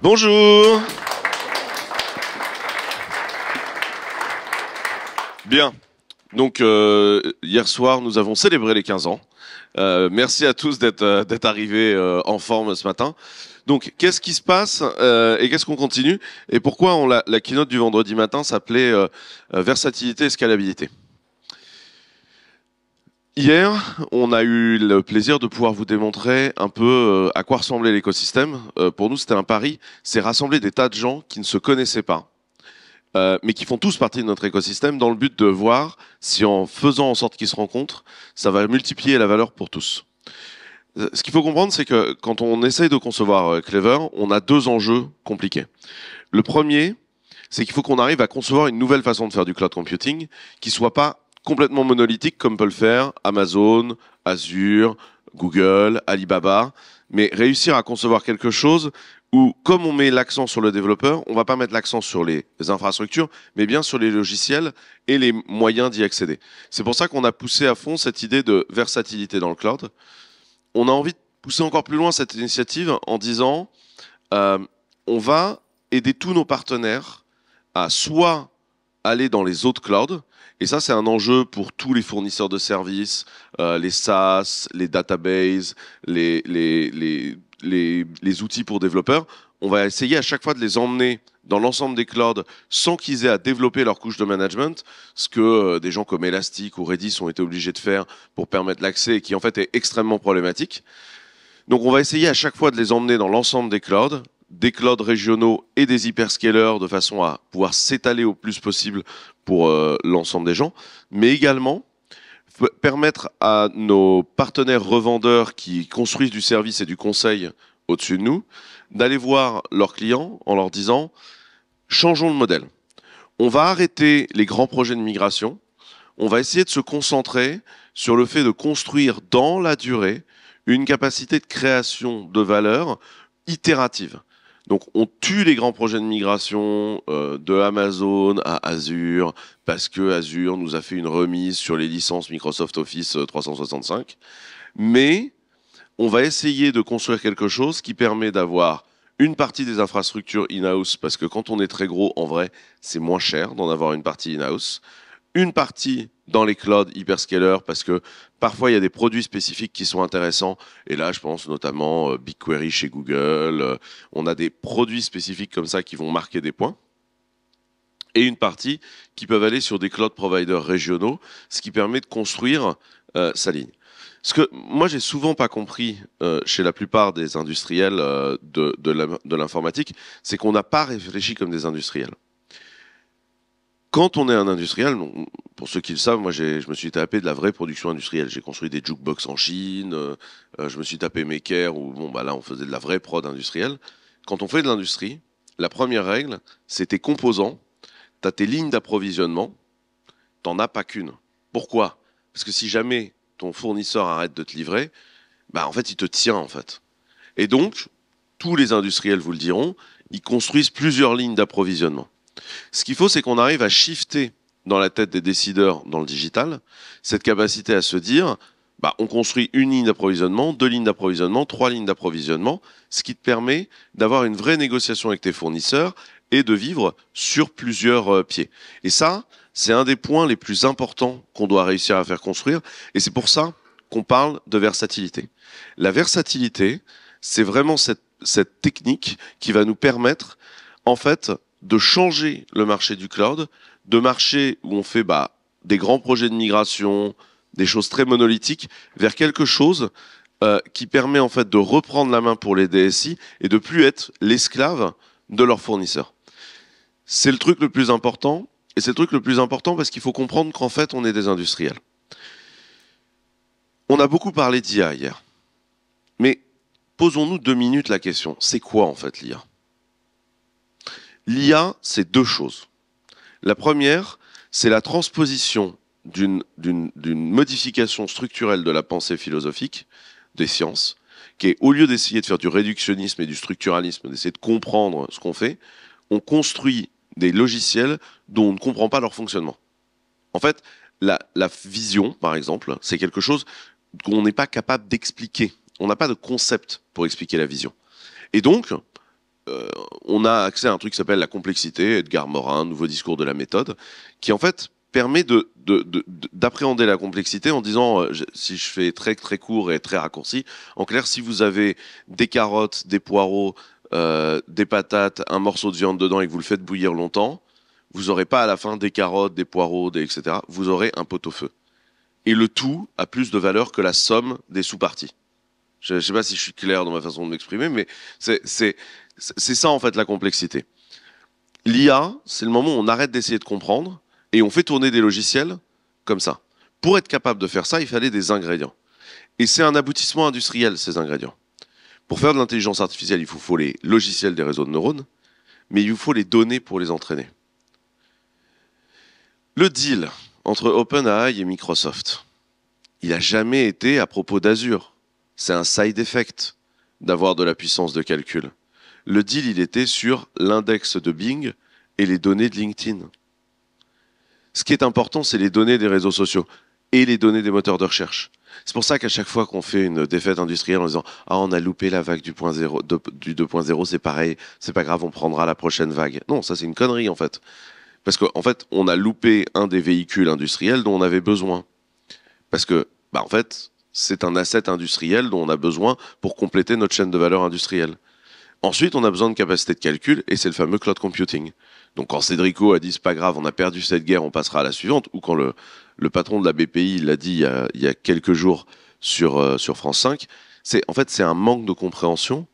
Bonjour. Bien. Donc, hier soir, nous avons célébré les 15 ans. Merci à tous d'être arrivés en forme ce matin. Donc, qu'est-ce qui se passe et qu'est-ce qu'on continue? Et pourquoi la keynote du vendredi matin s'appelait Versatilité et Scalabilité? Hier, on a eu le plaisir de pouvoir vous démontrer un peu à quoi ressemblait l'écosystème. Pour nous, c'était un pari, c'est rassembler des tas de gens qui ne se connaissaient pas, mais qui font tous partie de notre écosystème dans le but de voir si en faisant en sorte qu'ils se rencontrent, ça va multiplier la valeur pour tous. Ce qu'il faut comprendre, c'est que quand on essaye de concevoir Clever, on a deux enjeux compliqués. Le premier, c'est qu'il faut qu'on arrive à concevoir une nouvelle façon de faire du cloud computing qui soit pas complètement monolithique comme peut le faire Amazon, Azure, Google, Alibaba, mais réussir à concevoir quelque chose où, comme on met l'accent sur le développeur, on va pas mettre l'accent sur les infrastructures, mais bien sur les logiciels et les moyens d'y accéder. C'est pour ça qu'on a poussé à fond cette idée de versatilité dans le cloud. On a envie de pousser encore plus loin cette initiative en disant on va aider tous nos partenaires à soit aller dans les autres clouds, et ça c'est un enjeu pour tous les fournisseurs de services, les SaaS, les databases, les outils pour développeurs. On va essayer à chaque fois de les emmener dans l'ensemble des clouds sans qu'ils aient à développer leur couche de management, ce que des gens comme Elastic ou Redis ont été obligés de faire pour permettre l'accès et qui en fait est extrêmement problématique. Donc on va essayer à chaque fois de les emmener dans l'ensemble des clouds régionaux et des hyperscalers de façon à pouvoir s'étaler au plus possible pour l'ensemble des gens, mais également permettre à nos partenaires revendeurs qui construisent du service et du conseil au-dessus de nous, d'aller voir leurs clients en leur disant « changeons le modèle. On va arrêter les grands projets de migration, on va essayer de se concentrer sur le fait de construire dans la durée une capacité de création de valeur itérative. » Donc on tue les grands projets de migration de Amazon à Azure parce que Azure nous a fait une remise sur les licences Microsoft Office 365. Mais on va essayer de construire quelque chose qui permet d'avoir une partie des infrastructures in-house, parce que quand on est très gros, en vrai, c'est moins cher d'en avoir une partie in-house. Une partie dans les clouds hyperscalers, parce que parfois il y a des produits spécifiques qui sont intéressants, et là je pense notamment BigQuery chez Google, on a des produits spécifiques comme ça qui vont marquer des points, et une partie qui peuvent aller sur des cloud providers régionaux, ce qui permet de construire sa ligne. Ce que moi j'ai souvent pas compris chez la plupart des industriels de l'informatique, c'est qu'on n'a pas réfléchi comme des industriels. Quand on est un industriel, pour ceux qui le savent, moi je me suis tapé de la vraie production industrielle. J'ai construit des jukebox en Chine, je me suis tapé Maker, où bon, bah là on faisait de la vraie prod industrielle. Quand on fait de l'industrie, la première règle, c'est tes composants, tu as tes lignes d'approvisionnement, t'en as pas qu'une. Pourquoi? Parce que si jamais ton fournisseur arrête de te livrer, bah en fait il te tient en fait. Et donc, tous les industriels vous le diront, ils construisent plusieurs lignes d'approvisionnement. Ce qu'il faut, c'est qu'on arrive à shifter dans la tête des décideurs dans le digital cette capacité à se dire bah, on construit une ligne d'approvisionnement, deux lignes d'approvisionnement, trois lignes d'approvisionnement, ce qui te permet d'avoir une vraie négociation avec tes fournisseurs et de vivre sur plusieurs pieds. Et ça, c'est un des points les plus importants qu'on doit réussir à faire construire, et c'est pour ça qu'on parle de versatilité. La versatilité, c'est vraiment cette technique qui va nous permettre, en fait, de changer le marché du cloud, de marché où on fait des grands projets de migration, des choses très monolithiques, vers quelque chose qui permet en fait de reprendre la main pour les DSI et de plus être l'esclave de leurs fournisseurs. C'est le truc le plus important, et c'est le truc le plus important parce qu'il faut comprendre qu'en fait on est des industriels. On a beaucoup parlé d'IA hier, mais posons-nous 2 minutes la question, c'est quoi en fait l'IA ? L'IA, c'est deux choses. La première, c'est la transposition d'une modification structurelle de la pensée philosophique des sciences, qui est, au lieu d'essayer de faire du réductionnisme et du structuralisme, d'essayer de comprendre ce qu'on fait, on construit des logiciels dont on ne comprend pas leur fonctionnement. En fait, la vision, par exemple, c'est quelque chose qu'on n'est pas capable d'expliquer. On n'a pas de concept pour expliquer la vision. Et donc, on a accès à un truc qui s'appelle la complexité, Edgar Morin, nouveau discours de la méthode, qui en fait permet d'appréhender la complexité en disant, si je fais très très court et très raccourci, en clair, si vous avez des carottes, des poireaux, des patates, un morceau de viande dedans et que vous le faites bouillir longtemps, vous n'aurez pas à la fin des carottes, des poireaux, etc. Vous aurez un pot-au-feu. Et le tout a plus de valeur que la somme des sous-parties. Je ne sais pas si je suis clair dans ma façon de m'exprimer, mais c'est ça en fait la complexité. L'IA, c'est le moment où on arrête d'essayer de comprendre et on fait tourner des logiciels comme ça. Pour être capable de faire ça, il fallait des ingrédients. Et c'est un aboutissement industriel, ces ingrédients. Pour faire de l'intelligence artificielle, il faut les logiciels des réseaux de neurones, mais il vous faut les données pour les entraîner. Le deal entre OpenAI et Microsoft, il n'a jamais été à propos d'Azure. C'est un side effect d'avoir de la puissance de calcul. Le deal, il était sur l'index de Bing et les données de LinkedIn. Ce qui est important, c'est les données des réseaux sociaux et les données des moteurs de recherche. C'est pour ça qu'à chaque fois qu'on fait une défaite industrielle en disant « Ah, on a loupé la vague du 2.0, c'est pareil, c'est pas grave, on prendra la prochaine vague. » Non, ça c'est une connerie en fait. Parce qu'en fait, on a loupé un des véhicules industriels dont on avait besoin. Parce que, en fait, c'est un asset industriel dont on a besoin pour compléter notre chaîne de valeur industrielle. Ensuite, on a besoin de capacité de calcul, et c'est le fameux cloud computing. Donc quand Cédrico a dit c'est pas grave, on a perdu cette guerre, on passera à la suivante, ou quand le patron de la BPI l'a dit il y a quelques jours sur France 5, en fait c'est un manque de compréhension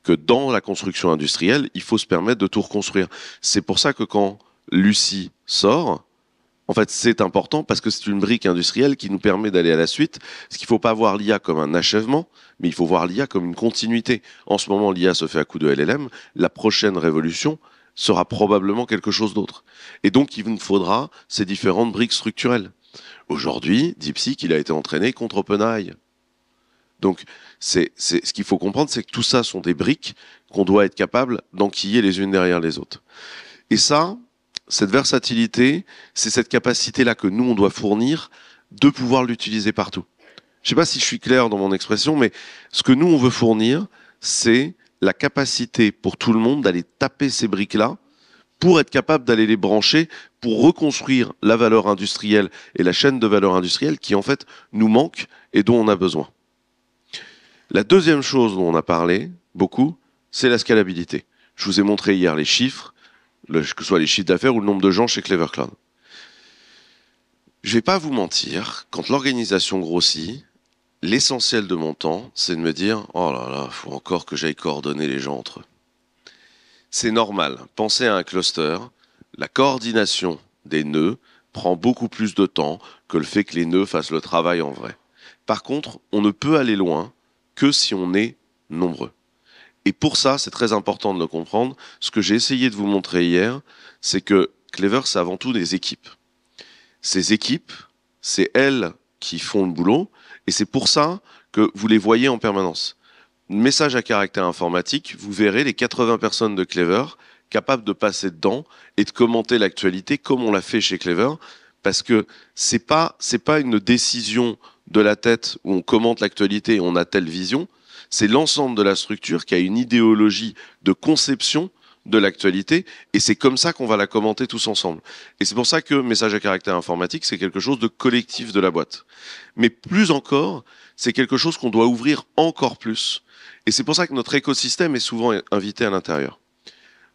que dans la construction industrielle, il faut se permettre de tout reconstruire. C'est pour ça que quand Lucie sort, en fait, c'est important parce que c'est une brique industrielle qui nous permet d'aller à la suite. Parce qu'il ne faut pas voir l'IA comme un achèvement, mais il faut voir l'IA comme une continuité. En ce moment, l'IA se fait à coup de LLM. La prochaine révolution sera probablement quelque chose d'autre. Et donc, il nous faudra ces différentes briques structurelles. Aujourd'hui, DeepSeek, il a été entraîné contre OpenAI. Donc, ce qu'il faut comprendre, c'est que tout ça sont des briques qu'on doit être capable d'enquiller les unes derrière les autres. Et ça, cette versatilité, c'est cette capacité-là que nous, on doit fournir de pouvoir l'utiliser partout. Je ne sais pas si je suis clair dans mon expression, mais ce que nous, on veut fournir, c'est la capacité pour tout le monde d'aller taper ces briques-là pour être capable d'aller les brancher, pour reconstruire la valeur industrielle et la chaîne de valeur industrielle qui, en fait, nous manque et dont on a besoin. La deuxième chose dont on a parlé beaucoup, c'est la scalabilité. Je vous ai montré hier les chiffres, que ce soit les chiffres d'affaires ou le nombre de gens chez Clever Cloud. Je ne vais pas vous mentir, quand l'organisation grossit, l'essentiel de mon temps, c'est de me dire « Oh là là, il faut encore que j'aille coordonner les gens entre eux. » C'est normal. Pensez à un cluster. La coordination des nœuds prend beaucoup plus de temps que le fait que les nœuds fassent le travail en vrai. Par contre, on ne peut aller loin que si on est nombreux. Et pour ça, c'est très important de le comprendre. Ce que j'ai essayé de vous montrer hier, c'est que Clever, c'est avant tout des équipes. Ces équipes, c'est elles qui font le boulot, et c'est pour ça que vous les voyez en permanence. Message à caractère informatique, vous verrez les 80 personnes de Clever capables de passer dedans et de commenter l'actualité comme on l'a fait chez Clever, parce que c'est pas une décision de la tête où on commente l'actualité et on a telle vision, c'est l'ensemble de la structure qui a une idéologie de conception de l'actualité, et c'est comme ça qu'on va la commenter tous ensemble. Et c'est pour ça que message à caractère informatique, c'est quelque chose de collectif de la boîte. Mais plus encore, c'est quelque chose qu'on doit ouvrir encore plus. Et c'est pour ça que notre écosystème est souvent invité à l'intérieur.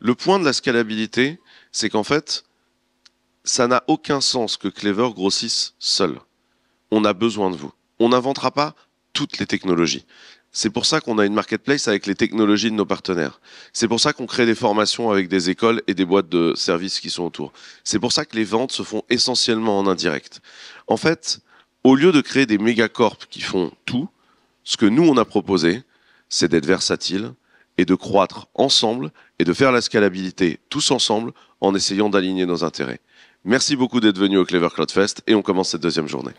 Le point de la scalabilité, c'est qu'en fait, ça n'a aucun sens que Clever grossisse seul. On a besoin de vous. On n'inventera pas toutes les technologies. C'est pour ça qu'on a une marketplace avec les technologies de nos partenaires. C'est pour ça qu'on crée des formations avec des écoles et des boîtes de services qui sont autour. C'est pour ça que les ventes se font essentiellement en indirect. En fait, au lieu de créer des mégacorps qui font tout, ce que nous, on a proposé, c'est d'être versatile et de croître ensemble et de faire la scalabilité tous ensemble en essayant d'aligner nos intérêts. Merci beaucoup d'être venu au Clever Cloud Fest et on commence cette deuxième journée.